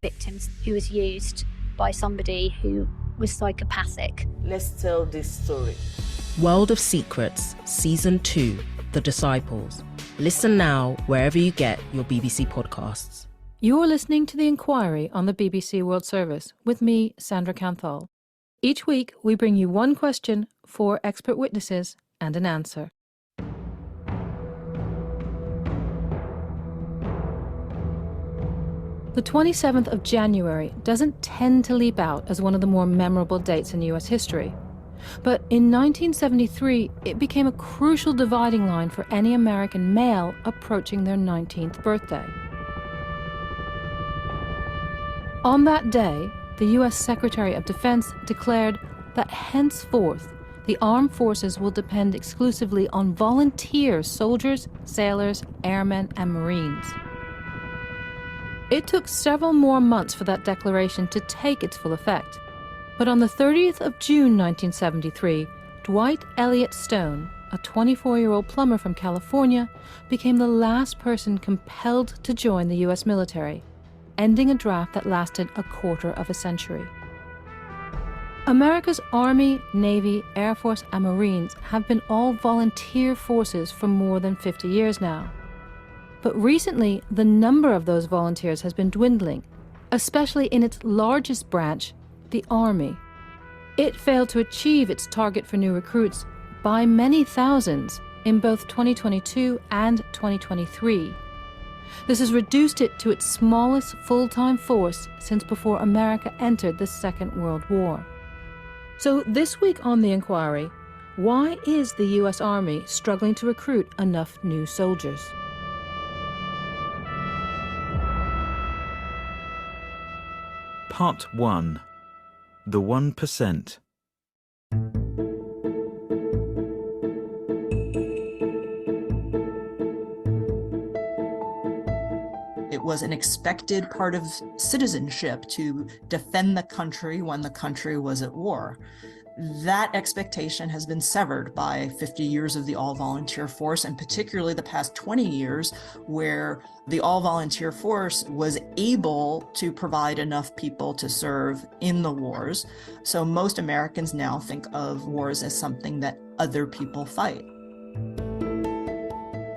victims who was used by somebody who was psychopathic. Let's tell this story. World of Secrets, Season 2, The Disciples. Listen now wherever you get your BBC podcasts. You're listening to The Inquiry on the BBC World Service with me, Sandra Canthal. Each week, we bring you one question, 4 expert witnesses, and an answer. The 27th of January doesn't tend to leap out as one of the more memorable dates in US history. But in 1973, it became a crucial dividing line for any American male approaching their 19th birthday. On that day, the US Secretary of Defense declared that henceforth, the armed forces will depend exclusively on volunteer soldiers, sailors, airmen, and Marines. It took several more months for that declaration to take its full effect. But on the 30th of June 1973, Dwight Elliott Stone, a 24-year-old plumber from California, became the last person compelled to join the US military, ending a draft that lasted a quarter of a century. America's Army, Navy, Air Force, and Marines have been all volunteer forces for more than 50 years now. But recently, the number of those volunteers has been dwindling, especially in its largest branch, the Army. It failed to achieve its target for new recruits by many thousands in both 2022 and 2023. This has reduced it to its smallest full-time force since before America entered the Second World War. So this week on The Inquiry, why is the US Army struggling to recruit enough new soldiers? Part 1. The 1%. It was an expected part of citizenship to defend the country when the country was at war. That expectation has been severed by 50 years of the all-volunteer force, and particularly the past 20 years, where the all-volunteer force was able to provide enough people to serve in the wars. So most Americans now think of wars as something that other people fight.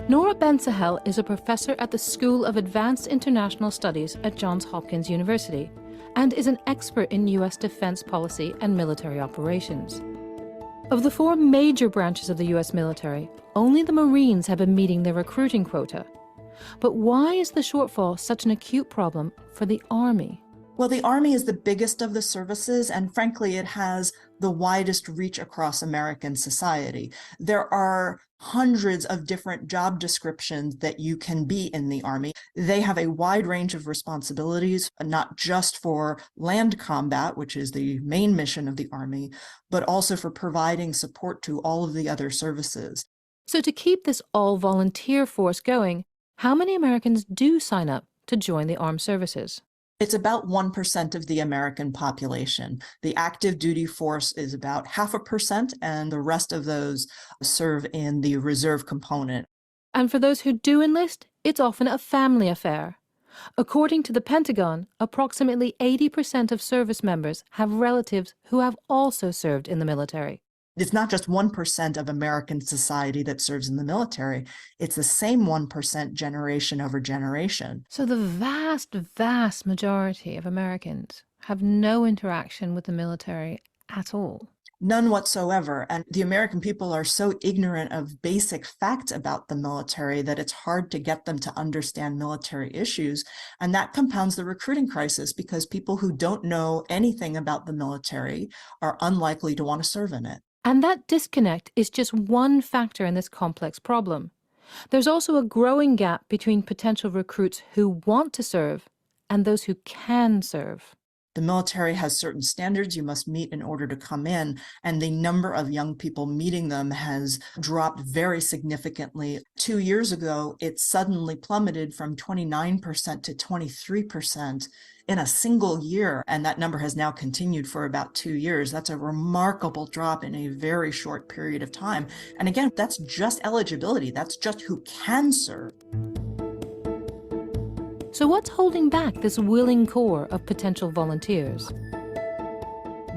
Nora Ben-Sahel is a professor at the School of Advanced International Studies at Johns Hopkins University and is an expert in US defense policy and military operations. Of the 4 major branches of the US military, only the Marines have been meeting their recruiting quota. But why is the shortfall such an acute problem for the Army? Well, the Army is the biggest of the services, and frankly, it has the widest reach across American society. There are hundreds of different job descriptions that you can be in the Army. They have a wide range of responsibilities, not just for land combat, which is the main mission of the Army, but also for providing support to all of the other services. So to keep this all-volunteer force going, how many Americans do sign up to join the armed services? It's about 1% of the American population. The active duty force is about 0.5%, and the rest of those serve in the reserve component. And for those who do enlist, it's often a family affair. According to the Pentagon, approximately 80% of service members have relatives who have also served in the military. It's not just 1% of American society that serves in the military. It's the same 1% generation over generation. So the vast, vast majority of Americans have no interaction with the military at all. None whatsoever. And the American people are so ignorant of basic facts about the military that it's hard to get them to understand military issues. And that compounds the recruiting crisis because people who don't know anything about the military are unlikely to want to serve in it. And that disconnect is just one factor in this complex problem. There's also a growing gap between potential recruits who want to serve and those who can serve. The military has certain standards you must meet in order to come in, and the number of young people meeting them has dropped very significantly. 2 years ago, it suddenly plummeted from 29% to 23% in a single year, and that number has now continued for about 2 years. That's a remarkable drop in a very short period of time. And again, that's just eligibility. That's just who can serve. So what's holding back this willing core of potential volunteers?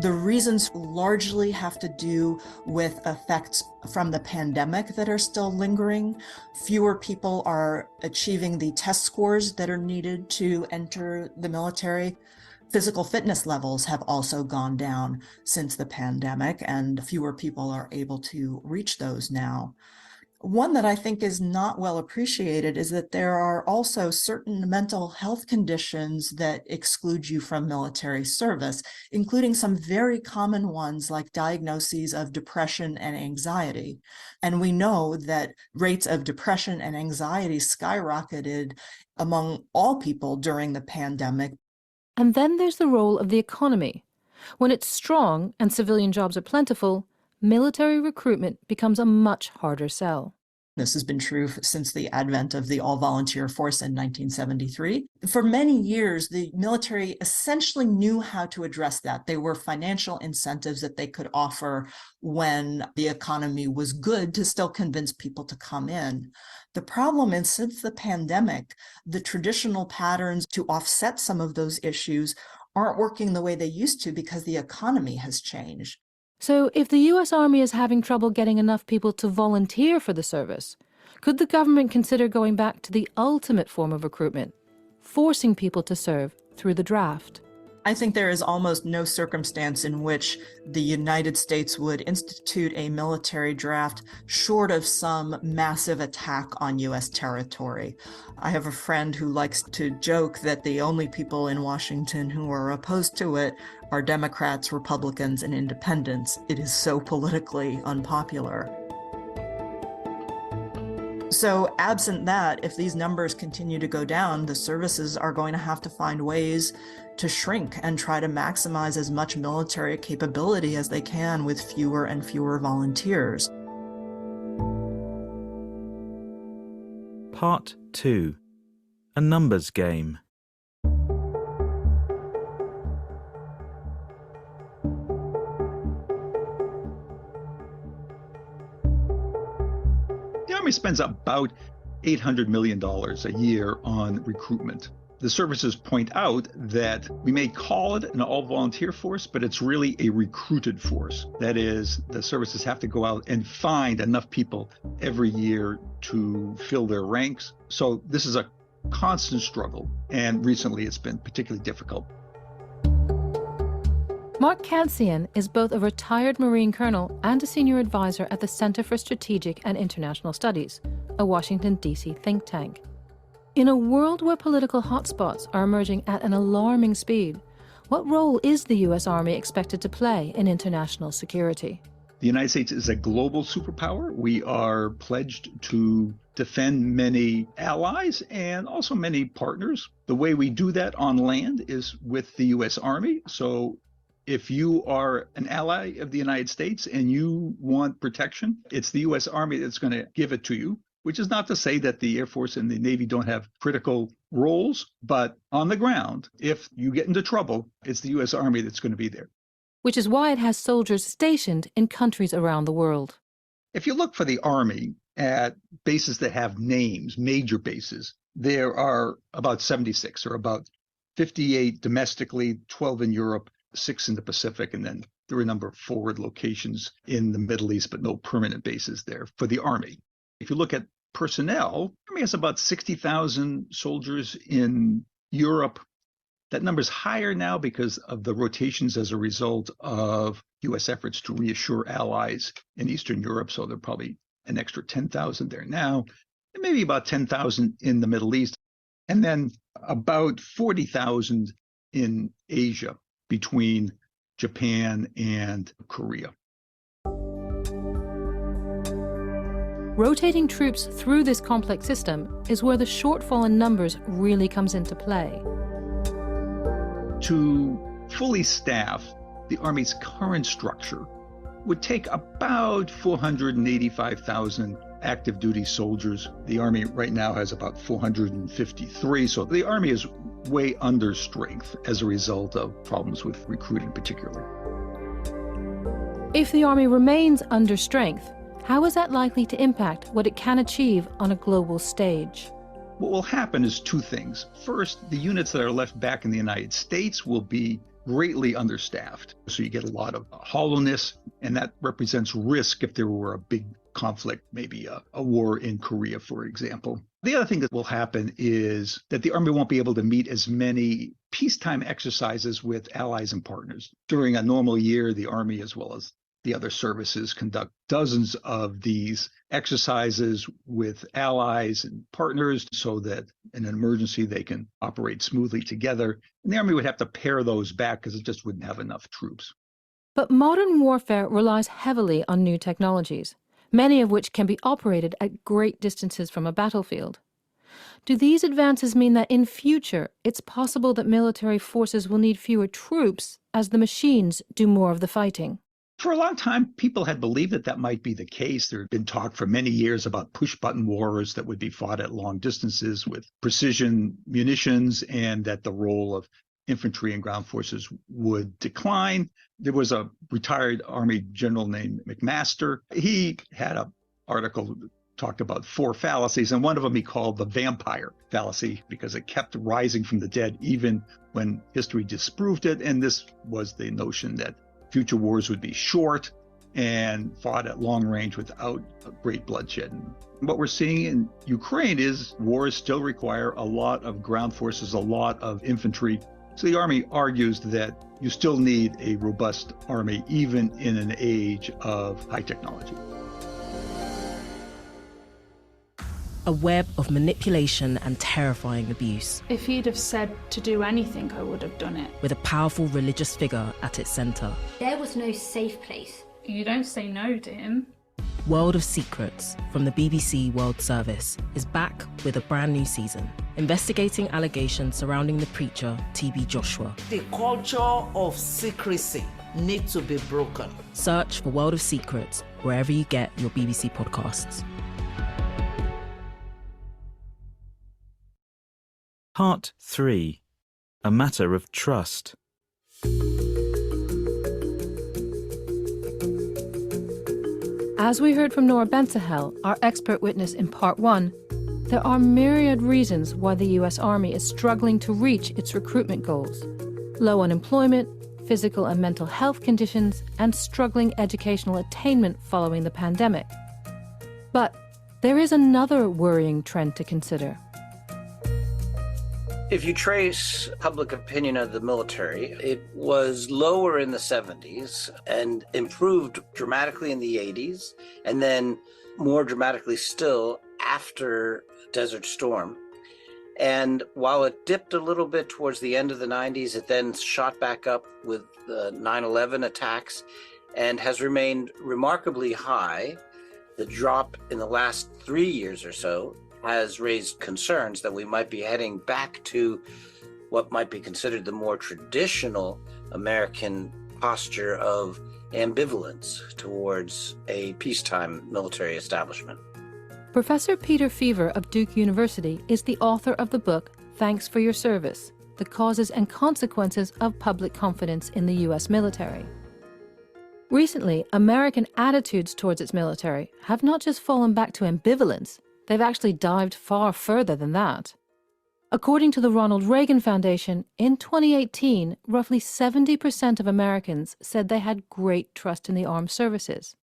The reasons largely have to do with effects from the pandemic that are still lingering. Fewer people are achieving the test scores that are needed to enter the military. Physical fitness levels have also gone down since the pandemic, and fewer people are able to reach those now. One that I think is not well appreciated is that there are also certain mental health conditions that exclude you from military service, including some very common ones like diagnoses of depression and anxiety. And we know that rates of depression and anxiety skyrocketed among all people during the pandemic. And then there's the role of the economy. When it's strong and civilian jobs are plentiful, military recruitment becomes a much harder sell. This has been true since the advent of the all-volunteer force in 1973. For many years, the military essentially knew how to address that. There were financial incentives that they could offer when the economy was good to still convince people to come in. The problem is, since the pandemic, the traditional patterns to offset some of those issues aren't working the way they used to because the economy has changed. So if the US Army is having trouble getting enough people to volunteer for the service, could the government consider going back to the ultimate form of recruitment, forcing people to serve through the draft? I think there is almost no circumstance in which the United States would institute a military draft short of some massive attack on US territory. I have a friend who likes to joke that the only people in Washington who are opposed to it are Democrats, Republicans, and independents. It is so politically unpopular. So absent that, if these numbers continue to go down, the services are going to have to find ways to shrink and try to maximize as much military capability as they can with fewer and fewer volunteers. Part 2. A numbers game. The Army spends about $800 million a year on recruitment. The services point out that we may call it an all-volunteer force, but it's really a recruited force. That is, the services have to go out and find enough people every year to fill their ranks. So this is a constant struggle, and recently it's been particularly difficult. Mark Cancian is both a retired Marine colonel and a senior advisor at the Center for Strategic and International Studies, a Washington, D.C. think tank. In a world where political hotspots are emerging at an alarming speed, what role is the U.S. Army expected to play in international security? The United States is a global superpower. We are pledged to defend many allies and also many partners. The way we do that on land is with the U.S. Army. So if you are an ally of the United States and you want protection, it's the U.S. Army that's going to give it to you, which is not to say that the Air Force and the Navy don't have critical roles, but on the ground, if you get into trouble, it's the U.S. Army that's going to be there. Which is why it has soldiers stationed in countries around the world. If you look for the Army at bases that have names, major bases, there are about 76, or about 58 domestically, 12 in Europe, 6 in the Pacific, and then there are a number of forward locations in the Middle East, but no permanent bases there for the Army. If you look at personnel, the Army has about 60,000 soldiers in Europe. That number is higher now because of the rotations as a result of U.S. efforts to reassure allies in Eastern Europe. So there are probably an extra 10,000 there now, and maybe about 10,000 in the Middle East, and then about 40,000 in Asia between Japan and Korea. Rotating troops through this complex system is where the shortfall in numbers really comes into play. To fully staff the Army's current structure would take about 485,000 active duty soldiers. The Army right now has about 453, so the Army is way under strength as a result of problems with recruiting particularly. If the Army remains under strength, how is that likely to impact what it can achieve on a global stage? What will happen is two things. First, the units that are left back in the United States will be greatly understaffed. So you get a lot of hollowness, and that represents risk if there were a big conflict, maybe a war in Korea, for example. The other thing that will happen is that the Army won't be able to meet as many peacetime exercises with allies and partners. During a normal year, the Army, as well as the other services, conduct dozens of these exercises with allies and partners so that in an emergency they can operate smoothly together. And the Army would have to pare those back because it just wouldn't have enough troops. But modern warfare relies heavily on new technologies, many of which can be operated at great distances from a battlefield. Do these advances mean that in future it's possible that military forces will need fewer troops as the machines do more of the fighting? For a long time, people had believed that that might be the case. There had been talk for many years about push-button wars that would be fought at long distances with precision munitions, and that the role of infantry and ground forces would decline. There was a retired Army general named McMaster. He had an article that talked about 4 fallacies, and one of them he called the vampire fallacy because it kept rising from the dead even when history disproved it. And this was the notion that future wars would be short and fought at long range without great bloodshed. And what we're seeing in Ukraine is wars still require a lot of ground forces, a lot of infantry. So the Army argues that you still need a robust army, even in an age of high technology. A web of manipulation and terrifying abuse, If he'd have said to do anything, I would have done it. with a powerful religious figure at its centre. There was no safe place. You don't say no to him. World of Secrets from the BBC World Service is back with a brand new season, investigating allegations surrounding the preacher TB Joshua. The culture of secrecy needs to be broken. Search for World of Secrets wherever you get your BBC podcasts. Part 3. A Matter of Trust. As we heard from Nora Bensahel, our expert witness in Part 1, there are myriad reasons why the US Army is struggling to reach its recruitment goals. Low unemployment, physical and mental health conditions, and struggling educational attainment following the pandemic. But there is another worrying trend to consider. If you trace public opinion of the military, it was lower in the 70s and improved dramatically in the 80s, and then more dramatically still after Desert Storm. And while it dipped a little bit towards the end of the 90s, it then shot back up with the 9/11 attacks and has remained remarkably high. The drop in the last 3 years or so has raised concerns that we might be heading back to what might be considered the more traditional American posture of ambivalence towards a peacetime military establishment. Professor Peter Feaver of Duke University is the author of the book Thanks for Your Service: The Causes and Consequences of Public Confidence in the US Military. Recently, American attitudes towards its military have not just fallen back to ambivalence, they've actually dived far further than that. According to the Ronald Reagan Foundation, in 2018, roughly 70% of Americans said they had great trust in the armed services.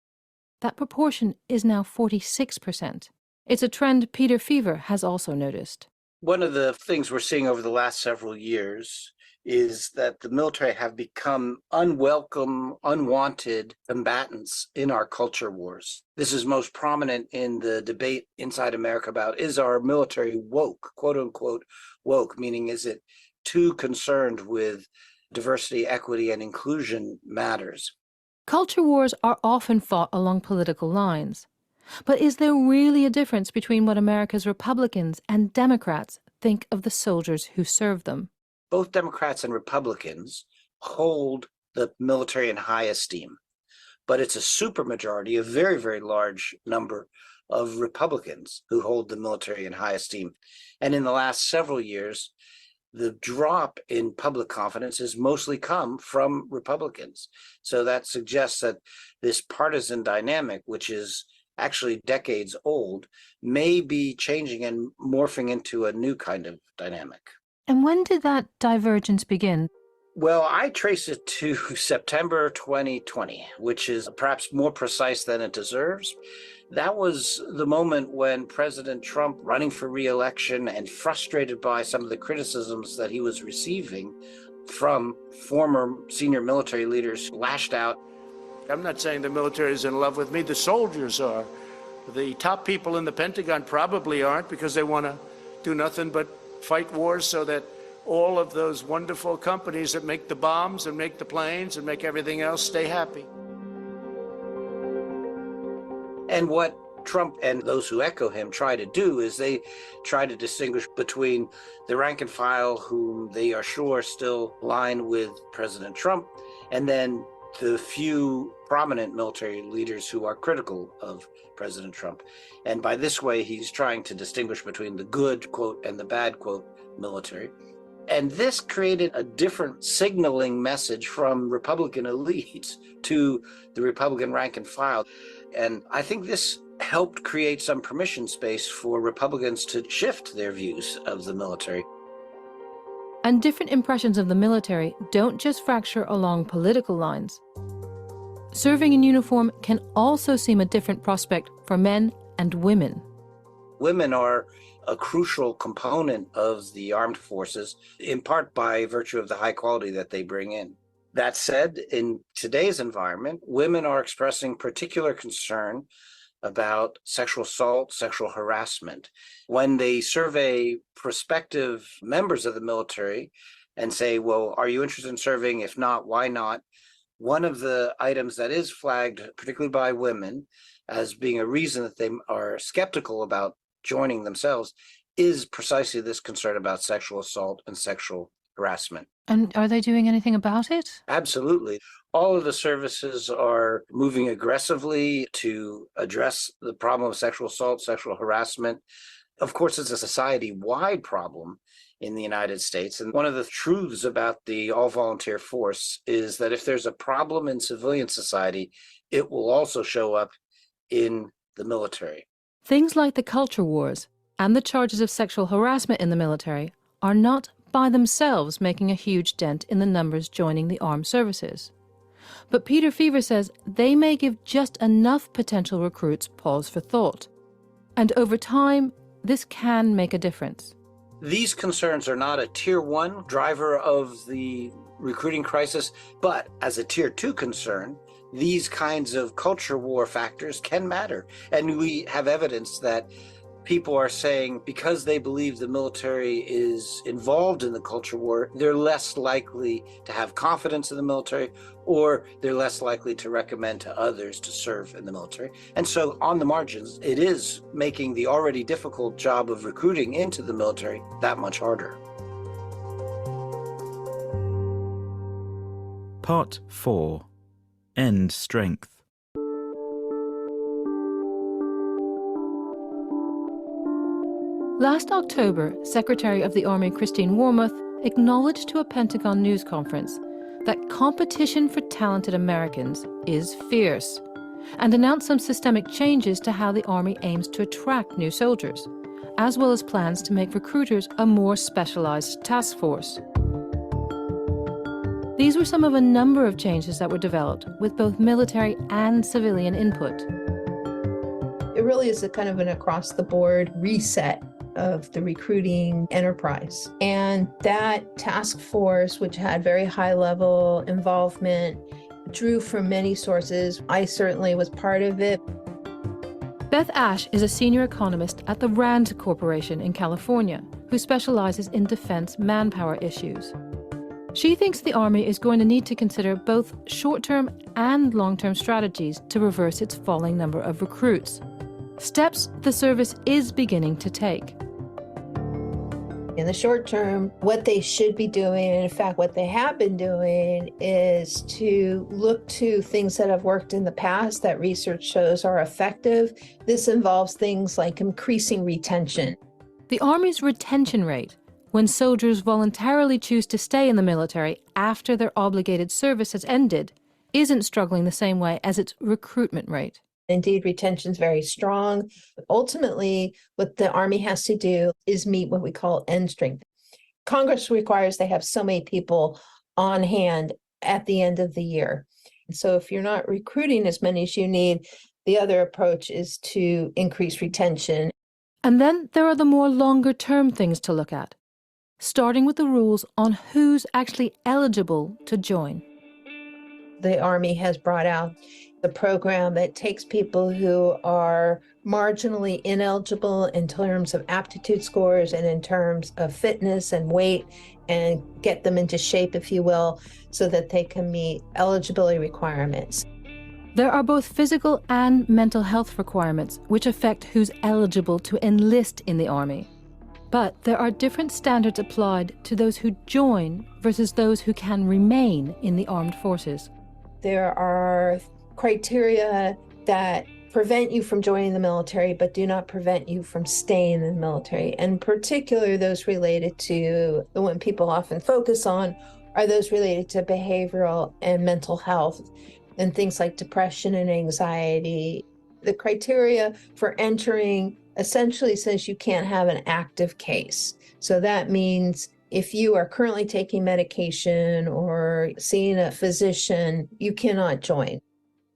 That proportion is now 46%. It's a trend Peter Feaver has also noticed. One of the things we're seeing over the last several years is that the military have become unwelcome, unwanted combatants in our culture wars. This is most prominent in the debate inside America about, is our military woke, quote unquote woke, meaning is it too concerned with diversity, equity, and inclusion matters? Culture wars are often fought along political lines. But is there really a difference between what America's Republicans and Democrats think of the soldiers who serve them? Both Democrats and Republicans hold the military in high esteem, but it's a supermajority, a very, very large number of Republicans who hold the military in high esteem. And in the last several years, the drop in public confidence has mostly come from Republicans. So that suggests that this partisan dynamic, which is actually decades old, may be changing and morphing into a new kind of dynamic. And when did that divergence begin? Well, I trace it to September 2020, which is perhaps more precise than it deserves. That was the moment when President Trump, running for re-election and frustrated by some of the criticisms that he was receiving from former senior military leaders, lashed out. I'm not saying the military is in love with me. The soldiers are. The top people in the Pentagon probably aren't, because they want to do nothing but fight wars so that all of those wonderful companies that make the bombs and make the planes and make everything else stay happy. And what Trump and those who echo him try to do is they try to distinguish between the rank and file, whom they are sure still align with President Trump, and then the few prominent military leaders who are critical of President Trump. And by this way, he's trying to distinguish between the good, quote, and the bad, quote, military. And this created a different signaling message from Republican elites to the Republican rank and file. And I think this helped create some permission space for Republicans to shift their views of the military. And different impressions of the military don't just fracture along political lines. Serving in uniform can also seem a different prospect for men and women. Women are a crucial component of the armed forces, in part by virtue of the high quality that they bring in. That said, in today's environment, women are expressing particular concern about sexual assault, sexual harassment. When they survey prospective members of the military and say, well, are you interested in serving? If not, why not? One of the items that is flagged, particularly by women, as being a reason that they are skeptical about joining themselves, is precisely this concern about sexual assault and sexual harassment. And are they doing anything about it? Absolutely. All of the services are moving aggressively to address the problem of sexual assault, sexual harassment. Of course, it's a society-wide problem in the United States. And one of the truths about the all-volunteer force is that if there's a problem in civilian society, it will also show up in the military. Things like the culture wars and the charges of sexual harassment in the military are not by themselves making a huge dent in the numbers joining the armed services. But Peter Feaver says they may give just enough potential recruits pause for thought. And over time, this can make a difference. These concerns are not a tier 1 driver of the recruiting crisis, but as a tier 2 concern, these kinds of culture war factors can matter. And we have evidence that people are saying because they believe the military is involved in the culture war, they're less likely to have confidence in the military, or they're less likely to recommend to others to serve in the military. And so on the margins, it is making the already difficult job of recruiting into the military that much harder. Part 4. End strength. Last October, Secretary of the Army Christine Wormuth acknowledged to a Pentagon news conference that competition for talented Americans is fierce, and announced some systemic changes to how the Army aims to attract new soldiers, as well as plans to make recruiters a more specialized task force. These were some of a number of changes that were developed with both military and civilian input. It really is a kind of an across-the-board reset of the recruiting enterprise. And that task force, which had very high-level involvement, drew from many sources. I certainly was part of it. Beth Ash is a senior economist at the RAND Corporation in California, who specializes in defense manpower issues. She thinks the Army is going to need to consider both short-term and long-term strategies to reverse its falling number of recruits, steps the service is beginning to take. In the short term, what they should be doing, and in fact what they have been doing, is to look to things that have worked in the past that research shows are effective. This involves things like increasing retention. The Army's retention rate, when soldiers voluntarily choose to stay in the military after their obligated service has ended, isn't struggling the same way as its recruitment rate. Indeed, retention is very strong. Ultimately, what the Army has to do is meet what we call end strength. Congress requires they have so many people on hand at the end of the year. So if you're not recruiting as many as you need, the other approach is to increase retention. And then there are the more longer-term things to look at, starting with the rules on who's actually eligible to join. The Army has brought out the program that takes people who are marginally ineligible in terms of aptitude scores and in terms of fitness and weight, and get them into shape, if you will, so that they can meet eligibility requirements. There are both physical and mental health requirements which affect who's eligible to enlist in the Army. But there are different standards applied to those who join versus those who can remain in the armed forces. There are criteria that prevent you from joining the military, but do not prevent you from staying in the military. And particularly those related to the one people often focus on are those related to behavioral and mental health and things like depression and anxiety. The criteria for entering essentially says you can't have an active case. So that means if you are currently taking medication or seeing a physician, you cannot join.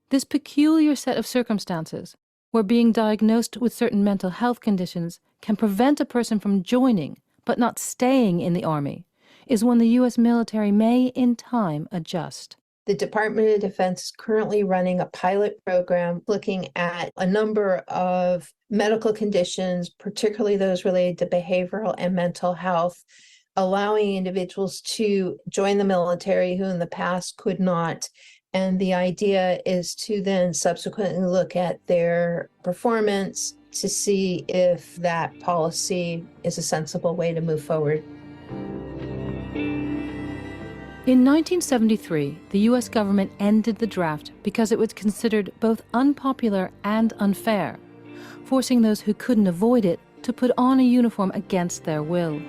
This peculiar set of circumstances, where being diagnosed with certain mental health conditions can prevent a person from joining but not staying in the Army, is one the U.S. military may in time adjust. The Department of Defense is currently running a pilot program looking at a number of medical conditions, particularly those related to behavioral and mental health, allowing individuals to join the military who in the past could not. And the idea is to then subsequently look at their performance to see if that policy is a sensible way to move forward. In 1973, the U.S. government ended the draft because it was considered both unpopular and unfair, forcing those who couldn't avoid it to put on a uniform against their will.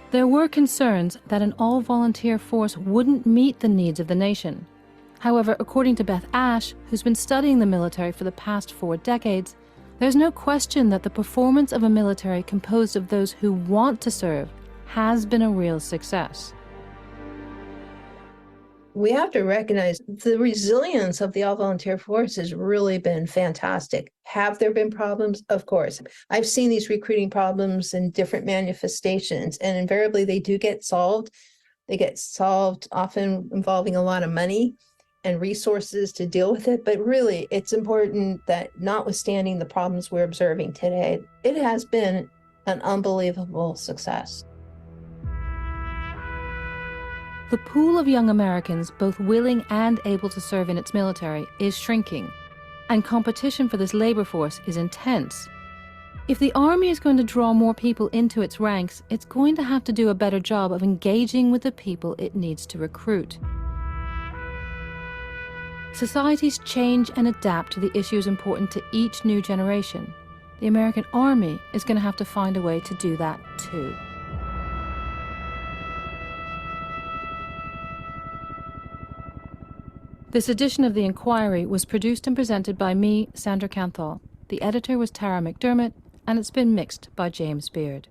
There were concerns that an all-volunteer force wouldn't meet the needs of the nation. However, according to Beth Ash, who's been studying the military for the past 4 decades, there's no question that the performance of a military composed of those who want to serve has been a real success. We have to recognize the resilience of the all-volunteer force has really been fantastic. Have there been problems? Of course. I've seen these recruiting problems in different manifestations, and invariably they do get solved. They get solved often involving a lot of money and resources to deal with it. But really, it's important that notwithstanding the problems we're observing today, it has been an unbelievable success. The pool of young Americans, both willing and able to serve in its military, is shrinking, and competition for this labor force is intense. If the Army is going to draw more people into its ranks, it's going to have to do a better job of engaging with the people it needs to recruit. Societies change and adapt to the issues important to each new generation. The American Army is going to have to find a way to do that too. This edition of The Inquiry was produced and presented by me, Sandra Canthal. The editor was Tara McDermott, and it's been mixed by James Beard.